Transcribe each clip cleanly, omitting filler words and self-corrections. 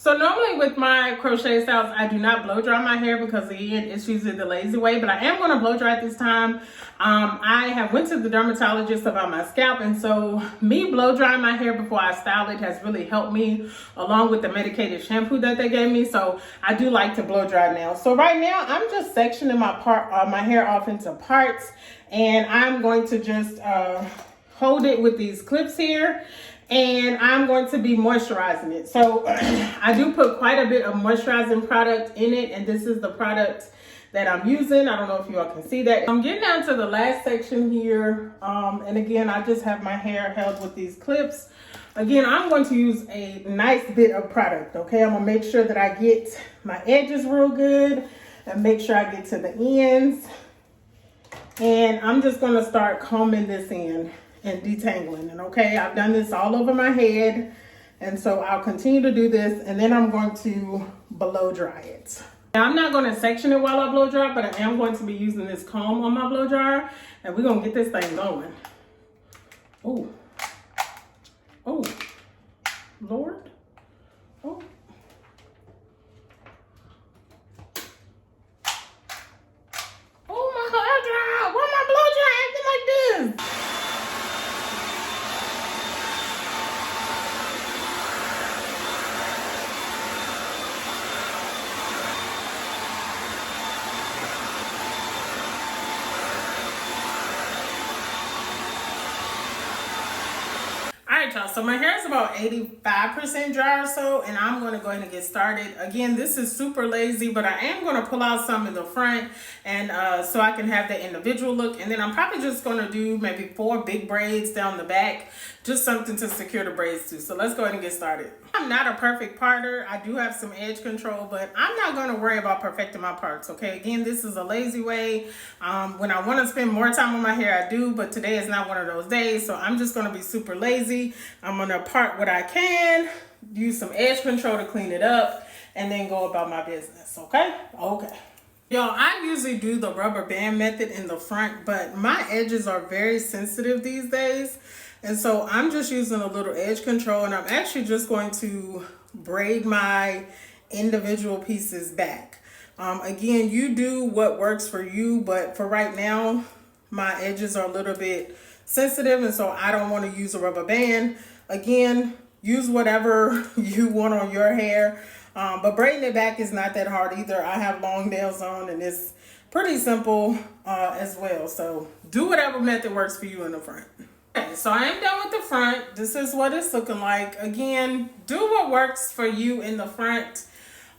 So normally with my crochet styles, I do not blow dry my hair because again, it's usually the lazy way, but I am going to blow dry it this time. I have went to the dermatologist about my scalp, and so me blow drying my hair before I style it has really helped me, along with the medicated shampoo that they gave me. So I do like to blow dry now. So right now I'm just sectioning my hair off into parts, and I'm going to just hold it with these clips here. And I'm going to be moisturizing it. So I do put quite a bit of moisturizing product in it, and this is the product that I'm using. I don't know if you all can see that. I'm getting down to the last section here, and again, I just have my hair held with these clips. Again, I'm going to use a nice bit of product, okay? I'm gonna make sure that I get my edges real good and make sure I get to the ends. And I'm just gonna start combing this in and detangling it, okay? I've done this all over my head, and so I'll continue to do this, and then I'm going to blow dry it. Now, I'm not going to section it while I blow dry, but I am going to be using this comb on my blow dryer, and we're going to get this thing going. Oh, oh, Lord, oh. Oh, my hair dry. Why my blow dryer acting like this? Alright y'all, so my hair is about 85% dry or so, and I'm going to go ahead and get started. Again, this is super lazy, but I am going to pull out some in the front, and so I can have the individual look, and then I'm probably just going to do maybe 4 big braids down the back, just something to secure the braids to. So let's go ahead and get started. I'm not a perfect parter. I do have some edge control, but I'm not going to worry about perfecting my parts, okay? Again, this is a lazy way. When I want to spend more time on my hair, I do, but today is not one of those days, so I'm just going to be super lazy. I'm going to part what I can, use some edge control to clean it up, and then go about my business, okay? Okay. Y'all, I usually do the rubber band method in the front, but my edges are very sensitive these days. And so I'm just using a little edge control, and I'm actually just going to braid my individual pieces back. Again, you do what works for you, but for right now, my edges are a little bit sensitive, and so I don't want to use a rubber band. Again, use whatever you want on your hair, but braiding it back is not that hard either. I have long nails on, and it's pretty simple as well. So do whatever method works for you in the front. Okay, so I am done with the front. This is what it's looking like. Again, do what works for you in the front.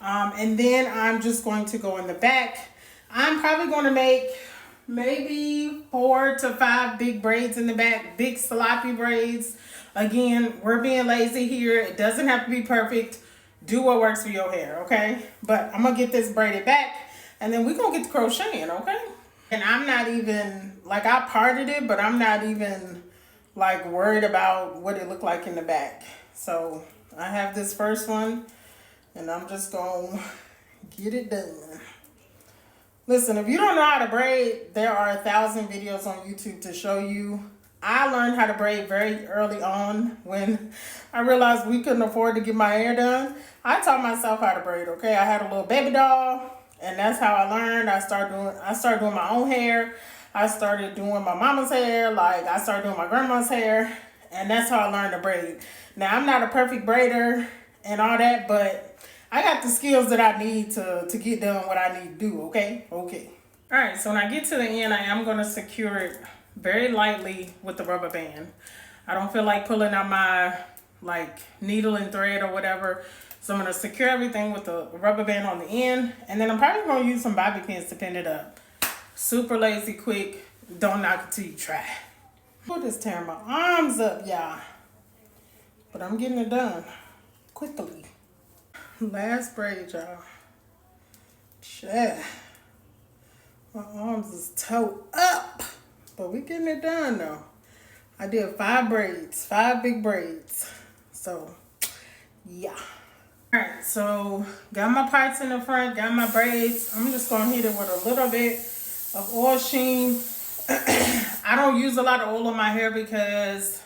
And then I'm just going to go in the back. I'm probably going to make maybe 4 to 5 big braids in the back, big sloppy braids. Again, we're being lazy here. It doesn't have to be perfect. Do what works for your hair, okay? But I'm going to get this braided back, and then we're going to get to crocheting, okay? And I'm not even, like, I parted it, but I'm not even like worried about what it looked like in the back. So I have this first one, and I'm just gonna get it done. Listen, if you don't know how to braid, there are 1,000 videos on YouTube to show you. I learned how to braid very early on when I realized we couldn't afford to get my hair done. I taught myself how to braid, okay? I had a little baby doll, and that's how I learned. I started doing my own hair. I started doing my mama's hair, like I started doing my grandma's hair, and that's how I learned to braid. Now, I'm not a perfect braider and all that, but I got the skills that I need to get done what I need to do, okay? Okay. All right, so when I get to the end, I am going to secure it very lightly with the rubber band. I don't feel like pulling out my like needle and thread or whatever, so I'm going to secure everything with the rubber band on the end, and then I'm probably going to use some bobby pins to pin it up. Super lazy, quick, don't knock it till you try. I'm just tearing my arms up, y'all. But I'm getting it done quickly. Last braid, y'all. Yeah. My arms is toe up. But we getting it done, though. I did 5 braids, 5 big braids. So, yeah. Alright, so got my parts in the front, got my braids. I'm just going to hit it with a little bit of oil sheen. I don't use a lot of oil on my hair because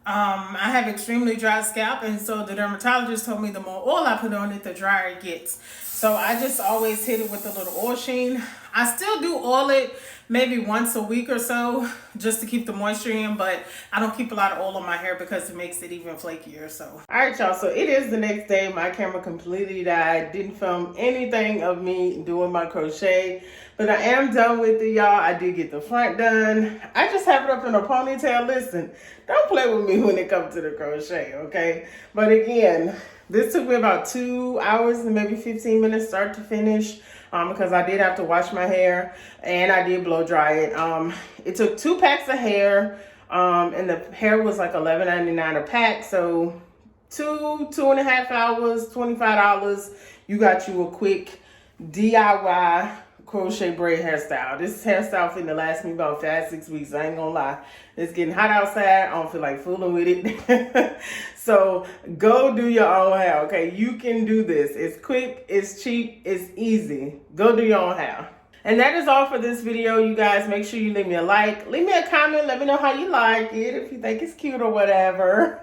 I have extremely dry scalp, and so the dermatologist told me the more oil I put on it, the drier it gets. So I just always hit it with a little oil sheen. I still do oil it maybe once a week or so just to keep the moisture in, but I don't keep a lot of oil on my hair because it makes it even flakier. So all right, y'all, so it is the next day. My camera completely died. Didn't film anything of me doing my crochet, but I am done with it, y'all. I did get the front done. I just have it up in a ponytail. Listen, don't play with me when it comes to the crochet, okay? But again, this took me about 2 hours and maybe 15 minutes start to finish, because I did have to wash my hair and I did blow dry it. It took 2 packs of hair, and the hair was like $11.99 a pack. So 2.5 hours, $25. You got you a quick DIY crochet braid hairstyle. This hairstyle finna last me about 5-6 weeks. I ain't gonna lie. It's getting hot outside. I don't feel like fooling with it. So go do your own hair, okay? You can do this. It's quick, it's cheap, it's easy. Go do your own hair. And that is all for this video, you guys. Make sure you leave me a like, leave me a comment, let me know how you like it, if you think it's cute or whatever.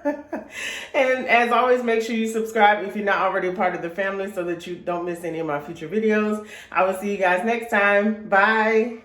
And as always, make sure you subscribe if you're not already a part of the family so that you don't miss any of my future videos. I will see you guys next time. Bye.